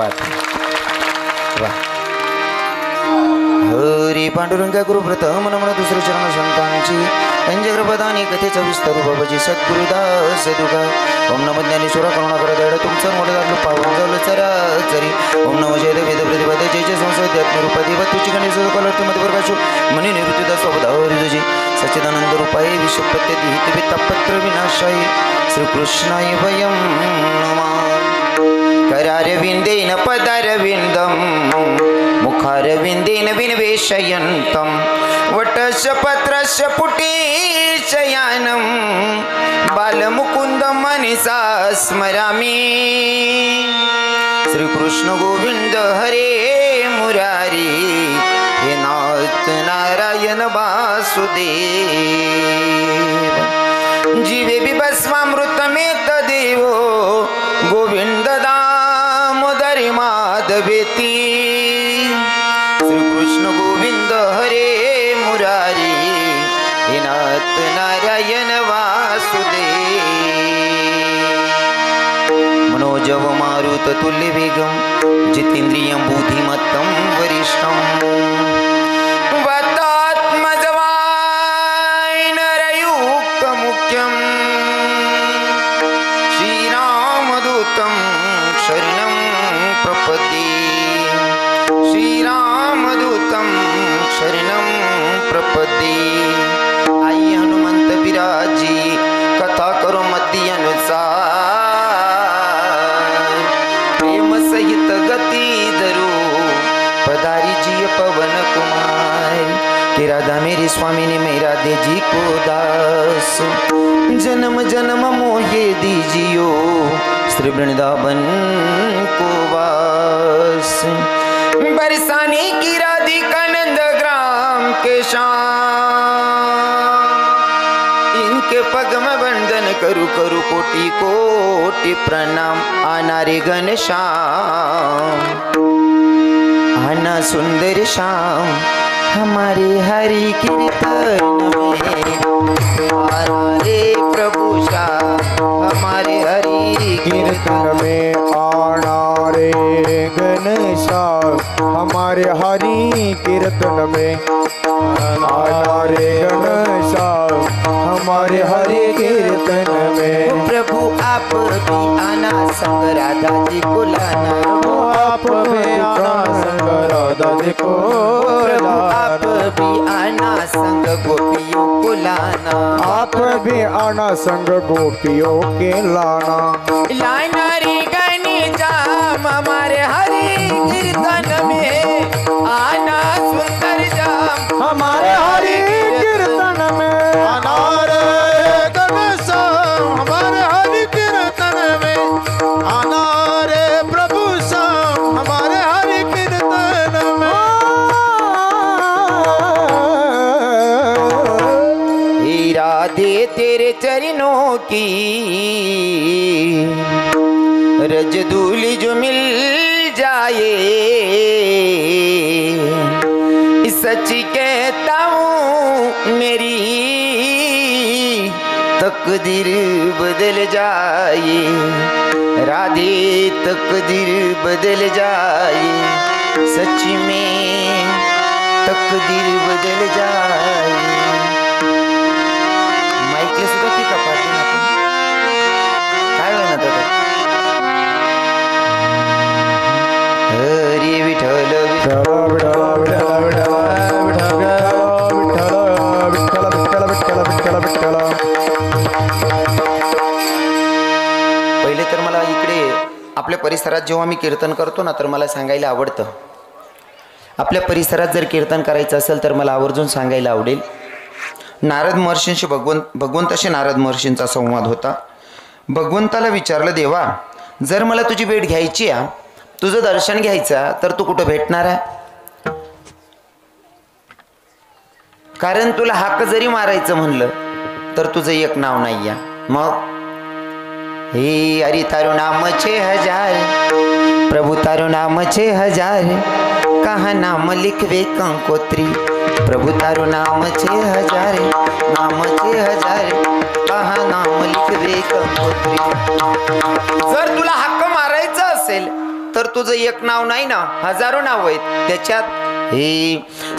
बात वाह. हरी पांडुरंगा गुरु प्रथम नमन दुसरे चरण संतांची अंजग्रपदानी कथेचा विस्तार बाबाजी सद्गुरुदास दुगा. ओम नमो ज्ञानेश्वरा करुणाकर दड तुमचं मोठं झालं पावन झालं चराचरी. ओम नमो जय वेद प्रतिपद जय जय संस्कृत्यात्मरूपादेव तुझी गणेश कलर्तमध्ये प्रकाशो मनी निवृत्तीदा स्वभावरी तुझी सच्चिदानंद रूपाय विश्वपत्यती हितवितापत्र विनाशाय श्रीकृष्णाय वयं नमः. करारविंदेन पदारविंदम मुखारविंदेन विनिवेशयन्तं वटस्य पत्रस्य पुटीशयानं बालमुकुन्दं मनसा स्मरामि. श्रीकृष्ण गोविंद हरे मुरारी हे नाथ नारायण वासुदेव. जीवे बिभस्मामृतमेत देवो गोविंद दामोदरी माधवेती. श्रीकृष्ण गोविंद हरे मुरारी हे नाथ नारायण वासुदेव. मनोजव मारुत तुल्य वेगम जितेंद्रियं बुद्धिमत्तं वरिष्ठं. मुख्यम श्रीरामदूतं शरणं प्रपद्ये. श्रीरामदूतं शरणं प्रपद्ये. आई हनुमंत विराजी कथा करो मती अनुसार. प्रेम सहित गती धरू पधारी जी पवन कुमार. कि राधा मेरी स्वामी ने मेरा दे जी को दास. जन्म जन्म मोहे दीजियो श्री वृंदावन को वास. बरसाने की राधिका नंद ग्राम के श्याम. इनके पगम वंदन करू करू कोटि कोटि प्रणाम. आना रे घनश्याम आना सुंदर श्याम हमारे हरि कीर्तन में. आना रे प्रभु श्याम हमारे हरि कीर्तन में. आना रे घनश्याम हमारे हरि कीर्तन में. आना रे घनश्याम हमारे हरि कीर्तन में. प्रभु आप भी आना संग राधा जी को लाना. आप भी आना संग राधा जी को आप भी आना संग गोपियों को लाना. आप भी आना संग गोपियों के लाना. लाना रे घनश्याम हमारे हरि कीर्तन में. आना सुंदर श्याम हमारे हरि कीर्तन में. आना रे घनश्याम हमारे हरि कीर्तन में. आना रे प्रभु श्याम हमारे हरि कीर्तन में. हे राधे तेरे चरणों की रज धूलि जो मिल जाए. सच कहता हूँ मेरी तकदीर बदल जाए. राधे तकदीर बदल जाए. सच में तकदीर बदल जाए. माईकला सुद्धा ती कपाटी ना काय म्हणत होता. हरी विठ्ठल पहिले तर मला इकडे आपल्या परिसरात जेव्हा मी कीर्तन करतो ना तर मला सांगायला आवडतं. आपल्या परिसरात जर कीर्तन करायचं असेल तर मला आवर्जून सांगायला आवडेल. नारद महर्षींशी भगवंताशी नारद महर्षींचा संवाद होता. भगवंताला विचारलं देवा जर मला तुझी भेट घ्यायची आहे तुझं दर्शन घ्यायचं तर तू कुठं भेटणार आहे. कारण तुला हाक जरी मारायचं म्हणलं तर तुझं एक नाव नाही आहे. मग हे हरि तारो नाम छे हजार प्रभु तारो नाम छे हजार. कहा नाम लिखवे कंकोत्री प्रभु तारो नाम छे हजार. नाम छे हजार कहा नाम लिखवे कंकोत्री. जर तुला हक्क मारायचं असेल तर तुझं एक नाव नाही ना, हजारो नाव आहेत त्याच्यात. हे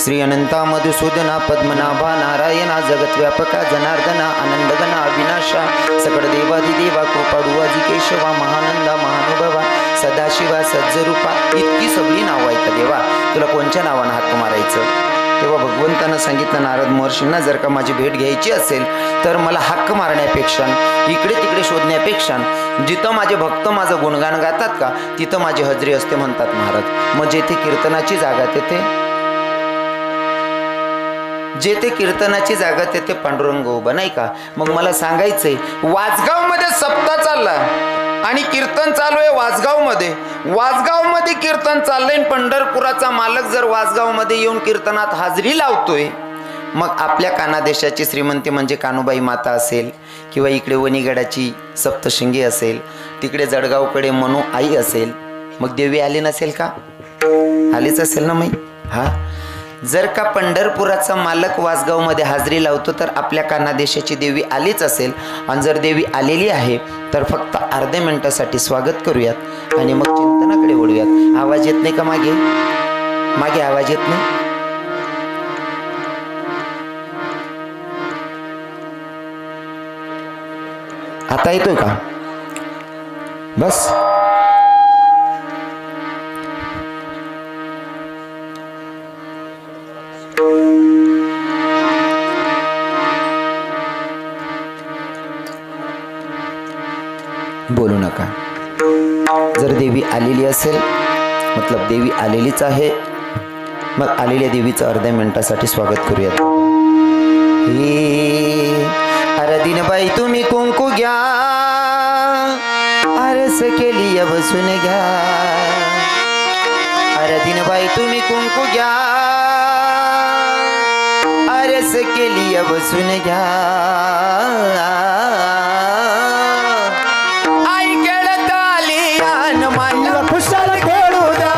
श्री अनंता मधुसूदना पद्मनाभा नारायणा जगत व्यापका जनार्दना आनंदगना अविनाशा सकळ देवादिदेवा कृपाळू आजी केशवा महानंदा महानुभवा सदाशिवा सज्जरूपा, इतकी सगळी नावं आहेत का देवा, तुला कोणत्या नावानं हाक मारायचं? तेव्हा भगवंतानं सांगितलं नारद महर्षींना, जर का माझी भेट घ्यायची असेल तर मला हक्क मारण्यापेक्षा, इकडे तिकडे शोधण्यापेक्षा, जिथं माझे भक्त माझं गुणगान गातात का तिथं माझी हजरी असते म्हणतात महाराज. मग जेथे कीर्तनाची जागा जेथे कीर्तनाची जागा तेथे पांडुरंग उभा, नाही का? मग मला सांगायचंय, वासगाव मध्ये सप्ताह चालला आणि कीर्तन चालू आहे वासगाव मध्ये कीर्तन चाललंय. पंढरपुराचा मालक जर वासगाव मध्ये येऊन कीर्तनात हाजरी लावतोय, मग आपल्या कानादेशाची श्रीमंती म्हणजे कानुबाई माता असेल, किंवा इकडे वणीगडाची सप्तशृंगी असेल, तिकडे जळगावकडे मनू आई असेल, मग देवी आली नसेल का? आलीच असेल ना. मग हा, जर का पंढरपुराचा मालक वासगावमध्ये हाजरी लावतो तर आपल्या कानादेशाची देवी आलीच असेल. आणि जर देवी आलेली आहे तर फक्त अर्ध्या मिनिटासाठी स्वागत करूयात आणि मग चिंतनाकडे वळूयात. आवाज येत नाही का? मागे आवाज येत नाही? आता येतोय का? बस. बोलू नका. जर देवी आलेली असेल मतलब देवी आलेलीच आहे, मग आलेल्या देवीचं अर्ध्या मिनिटासाठी स्वागत करूयात. अरदिनबाई तुम्ही कुंकू घ्या, आरस केली बसून घ्या. अरदिनबाई तुम्ही कुंकू घ्या, आरस केली बसून घ्या. खुशाल खेळू द्या,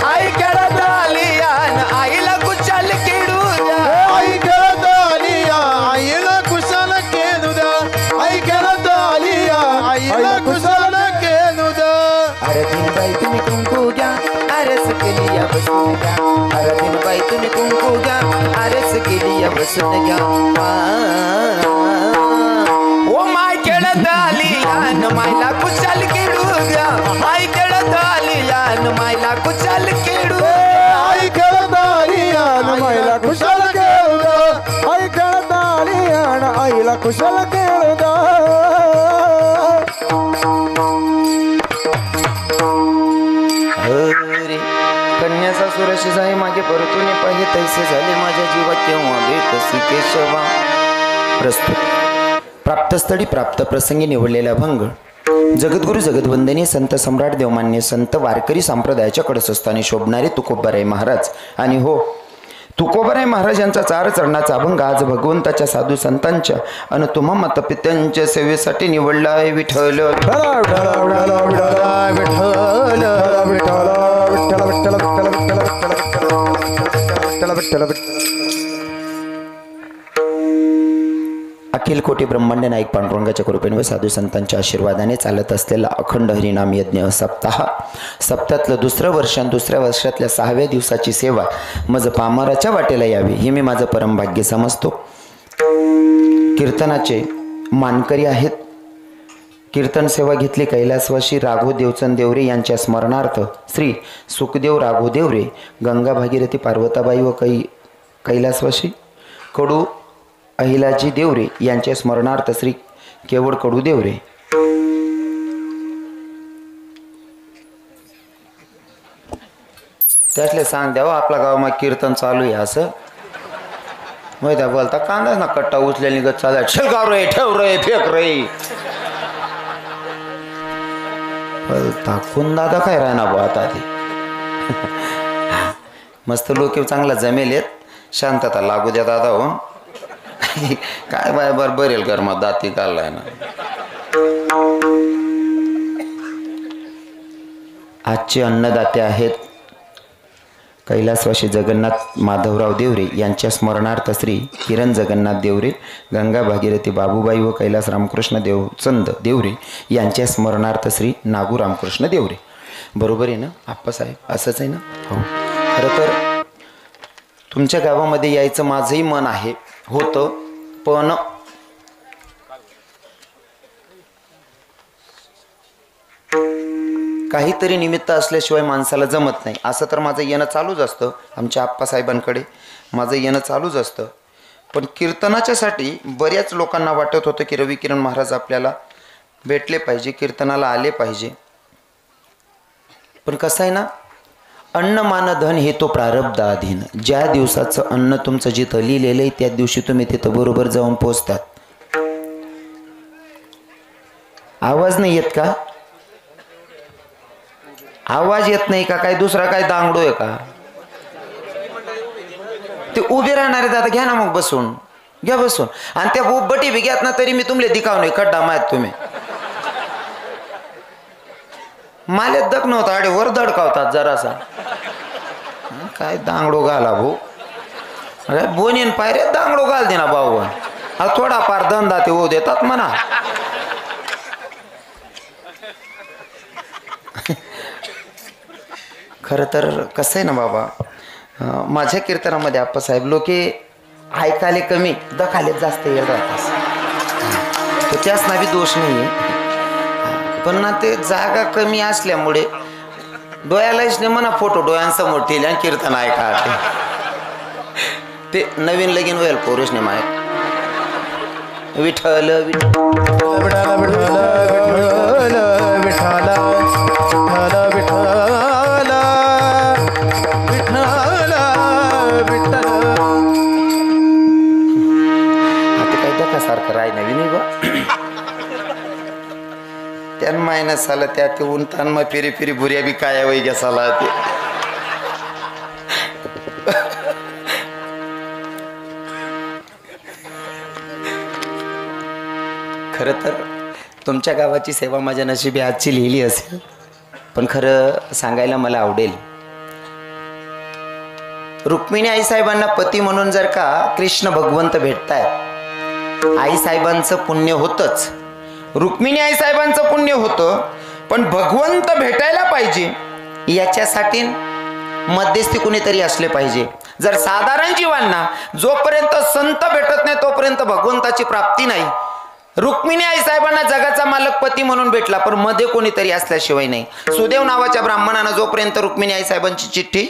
आई खेळत आली आईला खुशाल खेळू द्या. आई खेळत आली आईला खुशाल खेळू द्या. आई खेळत आली आईला खुशाल खेळू द्या. अरदिनबाई तुम्ही कुंकू घ्या, आरस केली या बसून घ्या. अरदिनबाई तुम्ही कुंकू घ्या, आरस केली या बसून घ्या. ओ माय खेळत आली मायला खुशाल खेळू द्या. आई खेळत आली मायला खुशाल खेळू. आई खेळत आली मायला खुशाल खेळू द्या. आई खेळत आली आईला खुशाल खेळू द्या. अरे कन्याचा सुरशी जाई मागे परतून पाहि तैसे झाले माझ्या जीवा केव्हा भेटसी केशवा. प्रस्तुत प्राप्तस्थळी प्राप्त प्रसंगी निवडलेला भंग. जगद्गुरु जगदवंदनीय संत सम्राट देवमान्य संत वारकरी संप्रदायाच्या कडसस्थानी शोभणारे तुकोबाराय महाराज आणि हो तुकोबाराय महाराज यांचा 4 चरणाचा अभंग आज भगवंताच्या साधू संतांच्या आणि तुम्हा मातापित्यांच्या सेवेसाठी निवडला आहे. विठ्ठल अखिल कोटी ब्रह्मांड नायक पांडुरंगाच्या कृपेने व साधू संतांच्या आशीर्वादाने चालत असलेला अखंड हरिनाम यज्ञ सप्ताहातलं दुसऱ्या वर्षातल्या 6व्या दिवसाची सेवा मज पामराच्या वाटेला यावी हे मी माझं परमभाग्य समजतो. कीर्तनाचे मानकरी आहेत. कीर्तन सेवा घेतली कैलासवासी राघव देवचंद देवरे यांच्या स्मरणार्थ श्री सुखदेव राघव देवरे, गंगा भागीरथी पार्वताबाई व कैलासवासी कडू अहिलाजी देवरे यांच्या स्मरणार्थ श्री केवळ कडू देवरे. त्यातले सांग द्यावं आपल्या गावामध्ये कीर्तन चालू आहे असं माहिती आहे. बोलता कांदा ना कट्टा उचल्या निघत चालला शेलगाव रे ठेव रे फेक रे. टाकून दादा काय राहणार बा आता ते. मस्त लोक चांगला जमेल आहेत. शांतता लागू द्या दादा. हो काय बाय बरेल गरमात दाती काढलाय ना. आजचे अन्नदाते आहेत कैलासवासी जगन्नाथ माधवराव देवरे यांच्या स्मरणार्थ श्री किरण जगन्नाथ देवरे, गंगा भागीरथी बाबूबाई व कैलास रामकृष्ण देवचंद देवरे यांच्या स्मरणार्थ श्री नागू रामकृष्ण देवरे. बरोबर आहे ना आप्पासाहेब? असंच आहे ना? हो. खरं तर तुमच्या गावामध्ये यायचं माझंही मन आहे होतं, पण काहीतरी निमित्त असल्याशिवाय माणसाला जमत नाही. असं तर माझं येणं चालूच असतं आमच्या आप्पासाहेबांकडे, माझं येणं चालूच असतं. पण कीर्तनाच्यासाठी बऱ्याच लोकांना वाटत होतं की रवी किरण महाराज आपल्याला भेटले पाहिजे, कीर्तनाला आले पाहिजे. पण कसं आहे ना, अन्न मान धन हे तो प्रारब्धाधीन. ज्या दिवसाचं अन्न तुमचं जिथं लिहिलेलं आहे त्या दिवशी तुम्ही तिथं बरोबर जाऊन पोचतात. आवाज नाही येत का? आवाज येत नाही का? काय दुसरा काय दांगडो आहे का? ते उभे राहणारे दादा घ्या ना मग बसून, घ्या बसून. आणि त्या बुब्बटी बी घ्यात ना तरी मी तुमले दिखाव नाही खड्डा माहित तुम्ही माले दक नव्हता अडे वर दडकावतात जरासा. काय दांगडो घाला भाऊ, अरे बोनीन पायरे दांगडो घाल दे ना भाऊ. थोडा फार धंदा ते होऊ देतात म्हणा. खरं तर कसं आहे ना बाबा, माझ्या कीर्तनामध्ये आप्पासाहेब लोके ऐकाले कमी दखाले जास्त येत राहतात. त्याच नावी दोष नाही आहे, पण ना ते जागा कमी असल्यामुळे डोळ्यालाच नाही म्हणा फोटो डोळ्यांसमोर ठेवले आणि कीर्तन ऐका. ते नवीन लगीन होईल पोरेश नाही माहीत. विठ्ठल सारखं राय नवीन बा त्यान मायनस आलं त्यात ऊन तान मग फिरी फिरी भुऱ्या बी काय वै घ्यासाला ते. खरं तर तुमच्या गावाची सेवा माझ्या नशिबी आजची लिहिली असेल, पण खरं सांगायला मला आवडेल. रुक्मिणी आईसाहेबांना पती म्हणून जर का कृष्ण भगवंत भेटतायत, आईसाहेबांचं पुण्य होतच, रुक्मिणी आईसाहेबांचं पुण्य होतं. पण भगवंत भेटायला पाहिजे याच्यासाठी मध्यस्थी कुणीतरी असले पाहिजे. जर साधारण जीवांना जोपर्यंत संत भेटत नाही तोपर्यंत भगवंताची प्राप्ती नाही. रुक्मिणी आईसाहेबांना जगाचा मालक पती म्हणून भेटला, पण मध्ये कोणीतरी असल्याशिवाय नाही. सुदेव नावाच्या ब्राह्मणानं जोपर्यंत रुक्मिणी आईसाहेबांची चिठ्ठी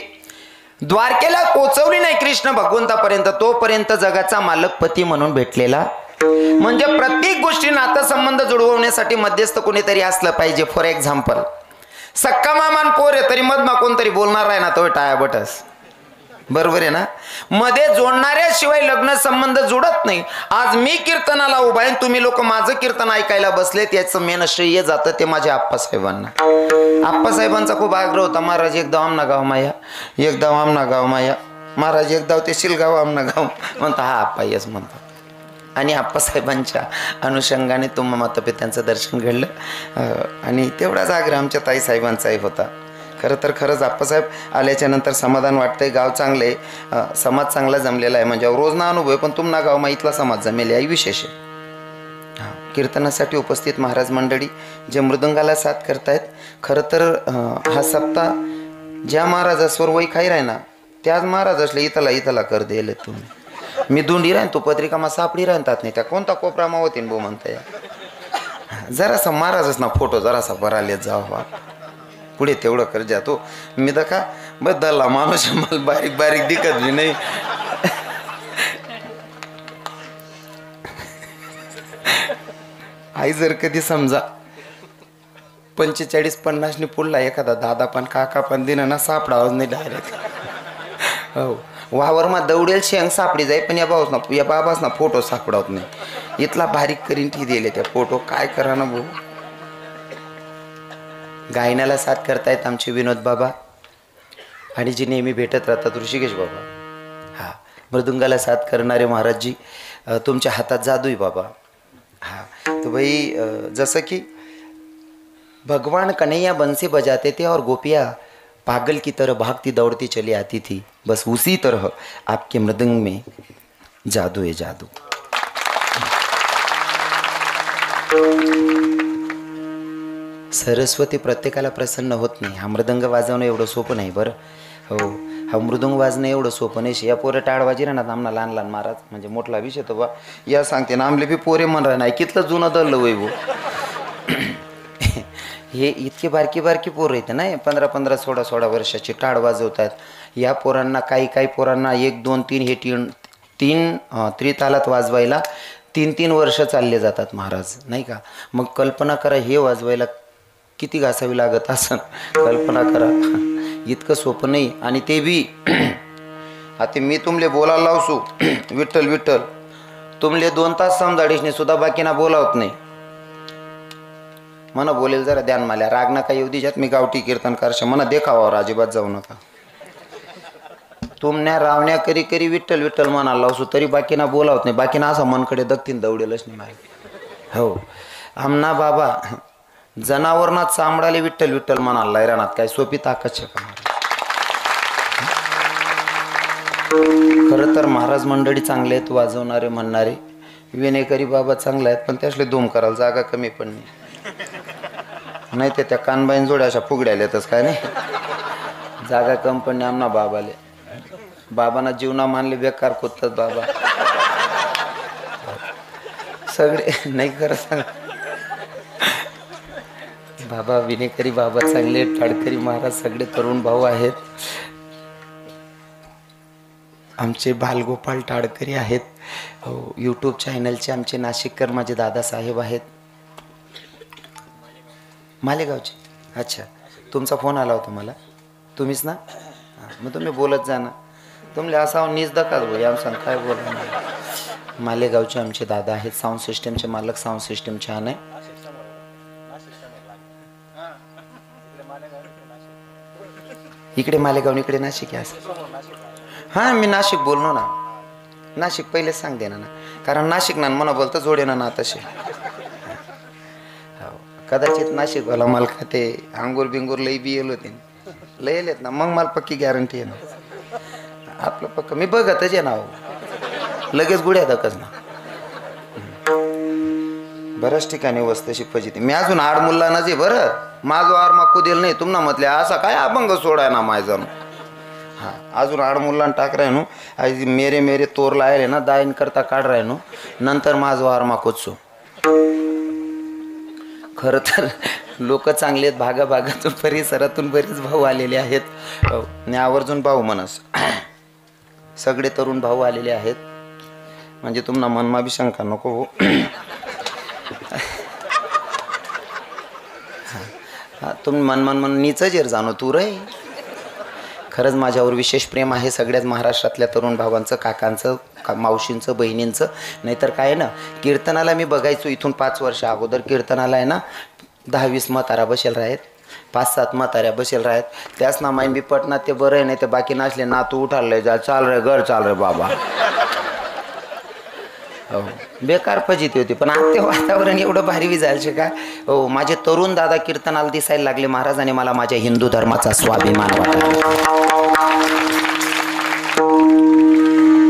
द्वारकेला पोचवली नाही कृष्ण भगवंतापर्यंत, तोपर्यंत जगाचा मालक पती म्हणून भेटलेला. म्हणजे प्रत्येक गोष्टी नातेसंबंध जुळवण्यासाठी मध्यस्थ कोणीतरी असलं पाहिजे. फॉर एक्झाम्पल, सक्का मामान पोर आहे तरी मधमा कोणतरी बोलणार आहे ना, तो टाया बटस. बरोबर आहे ना? मध्ये जोडणाऱ्याशिवाय लग्न संबंध जुळत नाही. आज मी कीर्तनाला उभा आहे, तुम्ही लोक माझं कीर्तन ऐकायला बसले, त्याचं मेन श्रेय जातं ते माझ्या आप्पासाहेबांना. आप्पासाहेबांचा खूप आग्रह होता, महाराज एकदा आमना गाव माया, एकदा आमना गाव माया, महाराज एकदा ते शिलगाव आमना गाव म्हणता. हा आप्पा येस म्हणतात. आणि आप्पासाहेबांच्या अनुषंगाने तुम्हा मातापित्यांचं दर्शन घडलं. आणि तेवढाच आग्रह आमच्या ताईसाहेबांचाही होता. खरं तर खरंच आप्पासाहेब आल्याच्या नंतर समाधान वाटतंय. गाव चांगले, समाज चांगला जमलेला आहे. म्हणजे रोज ना अनुभव पण तुम्हाला गाव माहितला समाज जमेल आहे विशेष आहे. कीर्तनासाठी उपस्थित महाराज मंडळी जे मृदंगाला साथ करतायत, खरं तर हा सप्ताह ज्या महाराजास्वर वै खाई राही ना त्याच महाराज असले इथला कर देल तुम्ही. मी दोंडी राहीन तू पत्रिका मा सापडी राहतात नाही त्या कोणता कोपरा मा होतीन बो म्हणता या. जरासा महाराजच ना फोटो जरासा भराले जावा पुढे तेवढं कर जा तो. मी तर का बदलला माणूस मला बारीक बारीक दिकत बी नाही. आई जर कधी समजा 45-50 पुढला एखादा दादा पण काका पण दिन ना सापडावच नाही डायरेक्ट. हो, वावरमा दौडेल शेंग सापडी जाई, पण या बाबास ना फोटो सापडत नाही. इथला बारीक करीन ठी दिले त्या फोटो. काय करा ना भाऊ. गायनाला साथ करतायत आमचे विनोद बाबा, आणि जी नेहमी भेटत राहतात ऋषिकेश बाबा. हा, मृदुंगाला साथ करणारे महाराजजी तुमच्या हातात जादू आहे बाबा. हाँ, तो भाई जैसा कि भगवान कन्हैया बंसी बजाते थे और गोपियाँ पागल की तरह भागती दौड़ती चली आती थी, बस उसी तरह आपके मृदंग में जादू है, जादू. सरस्वती प्रत्येकाला प्रसन्न होत नाही. हा मृदंग वाजवणं एवढं सोपं नाही बरं. हो, हा मृदंग वाजणं एवढं सोपं नाही. या पोरे टाळवाजी राहणार आमना लहान लहान महाराज म्हणजे मोठला विषय तो बा या सांगते ना आमले बी पोरे म्हणणार नाही कितलं जुनं दल्लं वैभव. हे इतके बारकी बारकी पोरं येते ना 15-15 16-16 वर्षाची टाळ वाजवतात. या पोरांना काही पोरांना 1 2 3 हे तीन त्रितालात वाजवायला 3-3 वर्ष चालले जातात महाराज नाही का. मग कल्पना करा हे वाजवायला किती घासावी लागत असं. कल्पना करा, इतकं सोपं नाही. आणि ते बी आता मी तुमले बोलायला लावसू विठ्ठल विठ्ठल तुमले 2 तास समजाडीशने सुद्धा बाकीना बोलावत नाही. मना बोलेल जरा ध्यान माल्या राग नका येऊ दिजात मी गावठी कीर्तनकार मना देखावा अजिबात जाऊ नका. तुमने रावण्या करी करी विठ्ठल विठ्ठल म्हणाला लावसू तरी बाकीना बोलावत नाही. बाकीना असं मनकडे दगतीन दौडेलच नाही माहिती. हो, आमना बाबा जनावरना चांबडाले विठ्ठल विठ्ठल म्हणाला रानात काय सोपी ताकद शे का. खरं तर महाराज मंडळी चांगले आहेत, वाजवणारे म्हणणारे विनेकरी बाबा चांगले आहेत, पण त्यासले धूम करायला जागा कमी पण नाही ते त्या कानबाईन जोड्या अशा फुगड्याला येतच काय नाही. जागा कम पण नाही आमना बाबाले. बाबांना जीवना मानले बेकार खोदतात बाबा सगळे नाही खरं सांग. बाबा विनेकरी बाबा चांगले, टाळकरी महाराज सगळे तरुण भाऊ आहेत. आमचे बालगोपाळ टाळकरी आहेत. हो, यूट्यूब चॅनलचे आमचे नाशिककर माझे दादासाहेब आहेत मालेगावचे. अच्छा, तुमचा फोन आला होता मला, तुम्हीच ना. मग तुम्ही बोलत जा ना. तुमले असावं नीज दकाच भाई आम सांग काय बोला. मालेगावचे आमचे दादा आहेत, साऊंड सिस्टमचे मालक. साऊंड सिस्टम छान आहे. इकडे मालेगाव इकडे नाशिक आहे असं. हां मी नाशिक बोललो ना. नाशिक पहिलेच सांग दे ना कारण नाशिक ना मना बोलतं जोडे ना तसे. कदाचित नाशिकवाला मला का ते अंगूर बिंगूर लई बी येल होते लय येलेत ना. मग मला पक्की गॅरंटी आहे ना आपलं पक्क मी बघतच आहे ना. लगेच गुढ्या दकच ना. बऱ्याच ठिकाणी वस्तशी फजिती. मी अजून आडमुल्ला ना जे बरं माझो आर माकू दिल नाही तुम्हाला म्हटले असा काय अभंग सोडाय ना माय जाणू. हां अजून आडमुल्ला टाक राहिनो आज मेरे मेरे तोर लायले ना दाईन करता काढ राहिनो नंतर माझो आर माकोचो. खरं तर लोक चांगले आहेत. भागाभागातून परिसरातून बरेच भाऊ आलेले आहेत. आणि आवर्जून भाऊ म्हणस सगळे तरुण भाऊ आलेले आहेत. म्हणजे तुम्हाला मनमा बी शंका नको हो. तुम्ही मन नीच जेर जाणो तू रे. खरंच माझ्यावर विशेष प्रेम आहे सगळ्याच महाराष्ट्रातल्या तरुण भावांचं, काकांचं, मावशींचं, बहिणींचं. नाहीतर काय ना कीर्तनाला मी बघायचो इथून 5 वर्ष अगोदर. कीर्तनाला आहे ना 10-20 म्हातारा बसेल राहत, 5-7 म्हाताऱ्या बसेल राहत. त्याच ना माईन बी पटनात ते बरं आहे. नाही तर बाकी नसले ना तू उठाल जा चाल रे घर चाल रे बाबा. हो बेकार फजिती होती. पण आता ते वातावरण एवढं भारी बी जायचे का. हो माझे तरुण दादा कीर्तनाला दिसायला लागले महाराजांनी मला माझ्या हिंदू धर्माचा स्वाभिमान वाटला.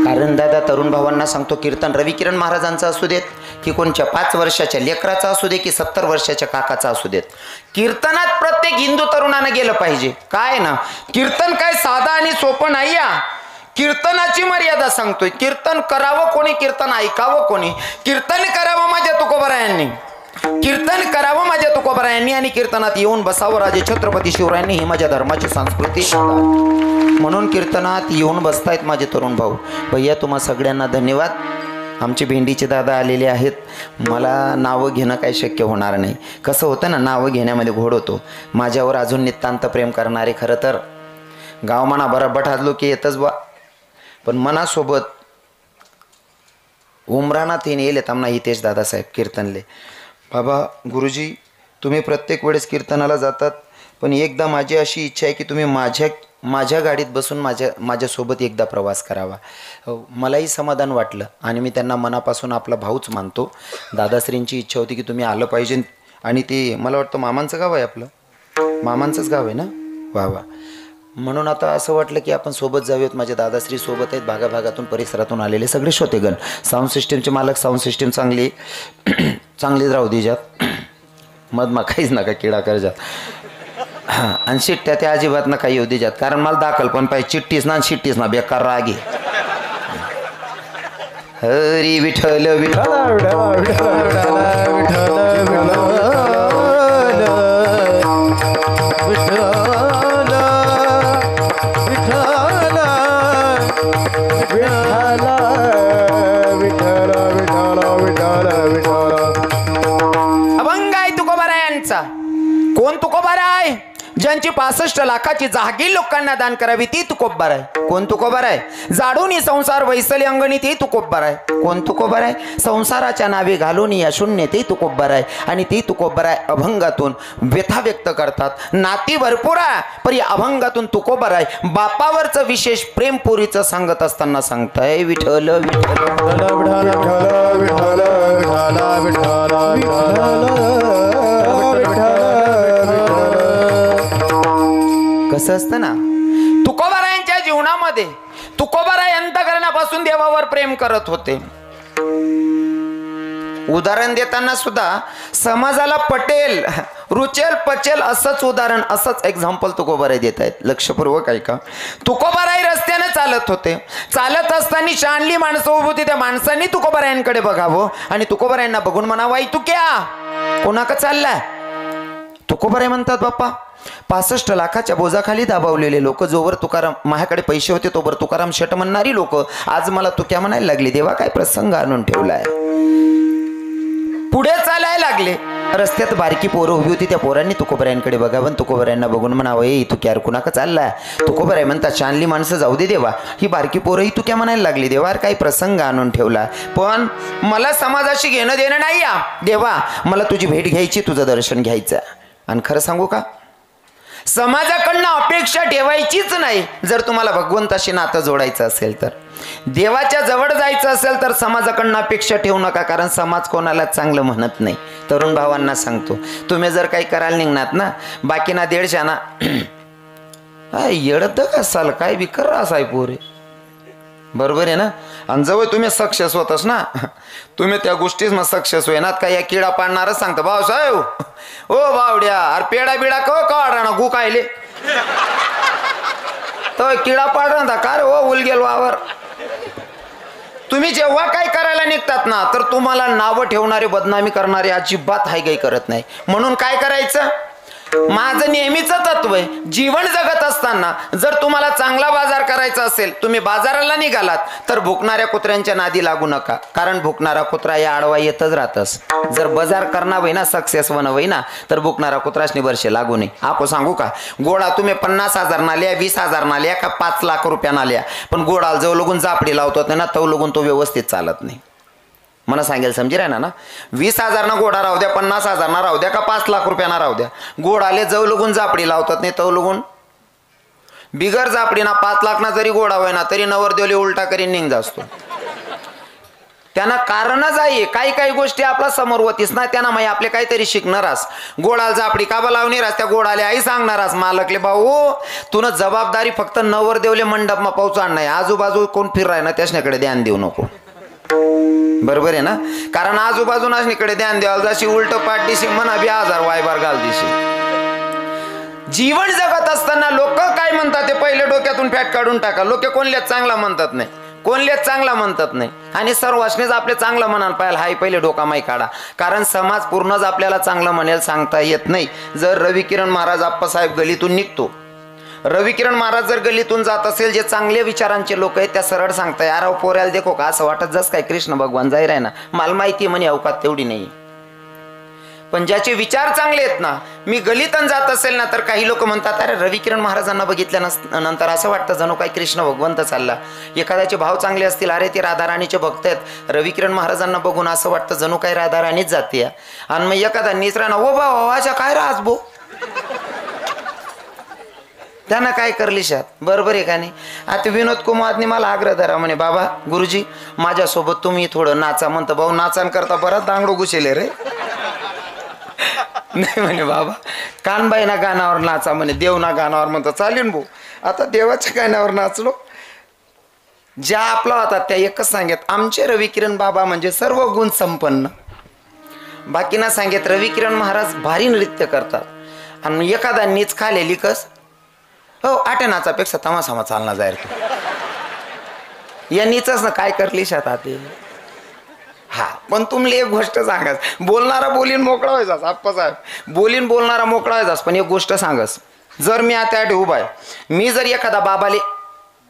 कारण दादा तरुण भावांना सांगतो कीर्तन रविकिरण महाराजांचं असू देत की कोणच्या 5 वर्षाच्या लेकराचा असू दे की 70 वर्षाच्या काकाचा असू देत, कीर्तनात प्रत्येक हिंदू तरुणानं गेलं पाहिजे. काय ना कीर्तन काय साधा आणि सोपं नाही. कीर्तनाची मर्यादा सांगतोय. कीर्तन करावं कोणी, कीर्तन ऐकावं कोणी. कीर्तन करावं माझ्या तुकोबरायांनी, कीर्तन करावं माझ्या तुकोबरायांनी आणि कीर्तनात येऊन बसावं राजे छत्रपती शिवरायांनी. ही माझ्या धर्माची संस्कृती म्हणून कीर्तनात येऊन बसतायत माझे तरुण भाऊ. भैया तुम्हा सगळ्यांना धन्यवाद. आमचे भेंडीचे दादा आलेले आहेत. मला नावं घेणं काही शक्य होणार नाही. कसं होतं ना नावं घेण्यामध्ये घोड होतो. माझ्यावर अजून नितांत प्रेम करणारे खरं तर गाव म्हणा बराबर ठाजलो की येतच बा. पण मनासोबत उमरानात येणे येलेत आम्हाला हितेश दादासाहेब कीर्तनले. बाबा गुरुजी तुम्ही प्रत्येक वेळेस कीर्तनाला जातात पण एकदा माझी अशी इच्छा आहे की तुम्ही माझ्या गाडीत बसून माझ्यासोबत एकदा प्रवास करावा. मलाही समाधान वाटलं आणि मी त्यांना मनापासून आपला भाऊच मानतो. दादाश्रींची इच्छा होती की तुम्ही आलं पाहिजे. आणि ते मला वाटतं मामांचं गाव आहे आपलं, मामांचंच गाव आहे ना. वा वा. म्हणून आता असं वाटलं की आपण सोबत जाऊयात. माझे दादाश्री सोबत आहेत. भागाभागातून परिसरातून आलेले सगळे श्रोतेगण. साऊंड सिस्टीमचे मालक, साऊंड सिस्टीम चांगली राहू द्यात. मधमा काहीच नका किडा करजात. हां, आणि शिट्ट्या त्या अजिबात नका येऊ देजात, कारण मला दाखल पण पाहिजे. चिट्टीस ना शिट्टीस ना बेकार रागी. हरी विठ्ठल विठ्ठल अभंग आहे तुकोबारायांचा. कोण तुकोबारा आहे? ज्यांची 65 लाखाची जागी लोकांना दान करावी ती तुकोबार आहे. कोण तुकोबार आहे? जाडून संसार वैसले अंगणी ती तुकोबार आहे. कोण तुकोबार आहे? संसाराच्या नावे घालून या शून्य ती तुकोबार आहे. आणि ती तुकोबार आहे अभंगातून व्यथा व्यक्त करतात. नाती भरपूर आहे पण या अभंगातून तुकोबार आहे. बापावरचं विशेष प्रेम पुरीचं सांगत असताना सांगताय विठ्ठल विठ्ठल कसं असतं ना, तुकोबारायांच्या जीवनामध्ये तुकोबाराय अंतःकरणापासून देवावर प्रेम करत होते. उदाहरण देताना सुद्धा समाजाला पटेल, रुचेल, पचेल असंच उदाहरण, असंच एक्झाम्पल तुकोबाराय देत आहेत. लक्षपूर्वक ऐका. तुकोबाराय रस्त्याने चालत होते. चालत असताना शाणली माणसं उभी होती. त्या माणसांनी तुकोबारायांकडे बघावं आणि तुकोबारायांना बघून म्हणावं, आई तू क्या कोणाक चाललाय? तुकोबाराय म्हणतात, बाप्पा 65 लाखाच्या बोजाखाली दाबावलेले लोक, जोवर तुकाराम माझ्याकडे पैसे होते तोवर तुकाराम शेट म्हणणारी लोक आज मला तू क्या म्हणायला लागली. देवा काय प्रसंग आणून ठेवलाय. पुढे चालायला लागले. रस्त्यात बारकी पोरं उभी होती. त्या पोरांनी तुकोबारायांकडे बघावं, तुकोबारायांना बघून म्हणावं, ए तू क्या कुणाका चाललाय? तुकोबाराय म्हणतात, शानली माणसं जाऊ दे देवा, ही बारकी पोरं ही तू क्या म्हणायला लागली. देवा काय प्रसंग आणून ठेवला. पण मला समाजाशी घेणं देणं नाही या देवा. मला तुझी भेट घ्यायची, तुझं दर्शन घ्यायचं. आणि खरं सांगू का, समाजाकडनं अपेक्षा ठेवायचीच नाही. जर तुम्हाला भगवंताशी नातं जोडायचं असेल तर, देवाच्या जवळ जायचं असेल तर समाजाकडनं अपेक्षा ठेवू नका, कारण समाज कोणाला चांगलं म्हणत नाही. तरुण भावांना सांगतो, तुम्ही जर काही करायला निघणार ना, बाकीना 150 ना येडत कसाल काय बी करा असाय पोरे, बरोबर आहे ना. आणि जवळ तुम्ही सक्सेस होतस ना, तुम्ही त्या गोष्टीच मग सक्सेस होईनात का. या किडा पाडणारच सांगतो, भाऊसाहेब ओ बावड्या अरे पेडा बिडा काढा ना गु कायले तो किडा पाडणार का रे ओ उलगेल वावर. तुम्ही जेव्हा काय करायला निघतात ना, तर तुम्हाला नावं ठेवणारे, बदनामी करणारे अजिबात हाय काही करत नाही. म्हणून काय करायचं, माझं नेहमीचं तत्व आहे, जीवन जगत असताना जर तुम्हाला चांगला बाजार करायचा असेल, तुम्ही बाजाराला निघालात तर भुकणाऱ्या कुत्र्यांच्या नादी लागू नका, कारण भुकणारा कुत्रा या आडवा येतच राहतस. जर बाजार करणार होई ना, सक्सेस होणं होई ना, तर भुकणारा कुत्रासनी वर्षे लागू नये. आपण सांगू का, गोडा तुम्ही 50,000 ना लिया, 20,000 ना लिया का 5 लाख रुपयाना लिया, पण गोडाला जो लगून जापडी लावतो ना, तो लगून तो व्यवस्थित चालत नाही. मला सांगेल समजी राहणार ना, 20,000 ना गोडा राहू द्या, 50,000 ना राहू द्या का 5 लाख रुपयाना राहू द्या, गोडाले जव लगून जापडी लावतात नाही, तो लगून बिगर जापडी ना 5 लाख ना जरी गोडा होय ना, तरी नवरदेवले उलटा करीन निघ असतो. त्यांना कारणच आहे, काही काही गोष्टी आपला समोर होतीस ना, त्यांना माही आपले काहीतरी शिकणारास. गोडाला जापडी काबा लावणी रास, त्या गोडाले आई सांगणारास, मालकले भाऊ तुनं जबाबदारी फक्त नवरदेवले मंडपमा पोहोचणार नाही, आजूबाजू कोण फिराय ना त्याच्याकडे ध्यान देऊ नको. बरोबर आहे ना, कारण आजूबाजूनाकडे ध्यान द्यावं जशी उलट पाठ दिशी म्हणा 20,000 वायबार घाल दिशी. जीवन जगत असताना लोक काय म्हणतात ते पहिले डोक्यातून फॅट काढून टाका. लोक कोणलेच चांगला म्हणतात नाही, कोणलेच चांगला म्हणतात नाही, आणि सर्वांनीच आपले चांगलं म्हणाल पाहिजे हाय पहिले डोका माई काढा, कारण समाज पूर्णच आपल्याला चांगलं म्हणेल सांगता येत नाही. जर रवी किरण महाराज आप्पासाहेब गलीतून निघतो, रवी किरण महाराज जर गलीतून जात असेल, जे चांगले विचारांचे लोक आहेत त्या सरळ सांगताय, अरे पोऱ्याला देखो का असं वाटत जस काय कृष्ण भगवान जाहीर आहे ना, मला माहिती म्हणे अवकात तेवढी नाही. पण ज्याचे विचार चांगले आहेत ना, मी गलीतून जात असेल ना, तर काही लोक म्हणतात अरे रवी किरण महाराजांना बघितल्यानंतर असं वाटतं जणू काही कृष्ण भगवंत चालला. एखाद्याचे भाव चांगले असतील, अरे ते राधाराणीचे भक्त आहेत, रवी किरण महाराजांना बघून असं वाटतं जणू काही राधाराणीच जाते. आणि मग एखादा निचराना ओ भावाच्या काय राज भो, त्यांना काय करली शात, बरोबर आहे का नाही. आता विनोद कुमारने मला आग्रह धरा म्हणे, बाबा गुरुजी माझ्यासोबत तुम्ही थोडं नाचा. म्हणतं भाऊ नाचान करता बराच दांगडो घुसेले रे. नाही म्हणे बाबा कानबाई ना गाण्यावर नाचा म्हणे, देव ना गाण्यावर. म्हणतं चालेल भाऊ, आता देवाच्या गाण्यावर नाचलो. ज्या आपला होता त्या एकच सांगत, आमचे रवी किरण बाबा म्हणजे सर्व गुण संपन्न. बाकी ना सांगेत रवी किरण महाराज भारी नृत्य करतात आणि एखादा नीच खालेली कस हो आटे नाचापेक्षा तमासामा चालना जाईल तू या नीचच ना काय करली शेतात ते हा पण तुम्हाला एक गोष्ट सांगास बोलणारा बोलीन मोकळा व्हायचास आप्पासाहेब बोलीन बोलणारा मोकळा व्हायचास पण एक गोष्ट सांगस जर मी आता उभा आहे मी जर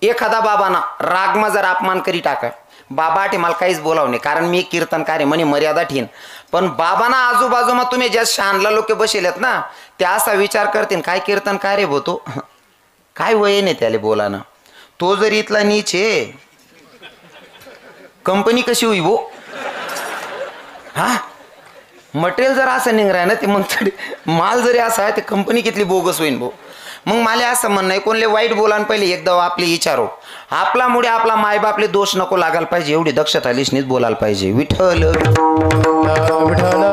एखादा बाबांना रागमा जर अपमान करी टाका बाबा आठे मला काहीच बोलाव नाही कारण मी कीर्तनकार आहे म्हणे मर्यादा ठेन पण बाबांना आजूबाजूमा तुम्ही ज्या शानला लोक बसेलेत ना त्या असा विचार करतील काय कीर्तनकार आहे भो तो काय वय नाही त्याला बोलानं तो जर इथला नीच आहे कंपनी कशी होई भो हा मटेरियल जर असं निघराय ना ते मग तरी माल जरी असा आहे ते कंपनी कितली बोगस होईन भो मग मला असं म्हणणं आहे कोणले वाईट बोलान पहिले एकदा आपले विचारो आपल्यामुळे आपला मायबापले दोष नको लागायला पाहिजे एवढी दक्षता लिहिणीच बोलायला पाहिजे विठ्ठल विठ्ठल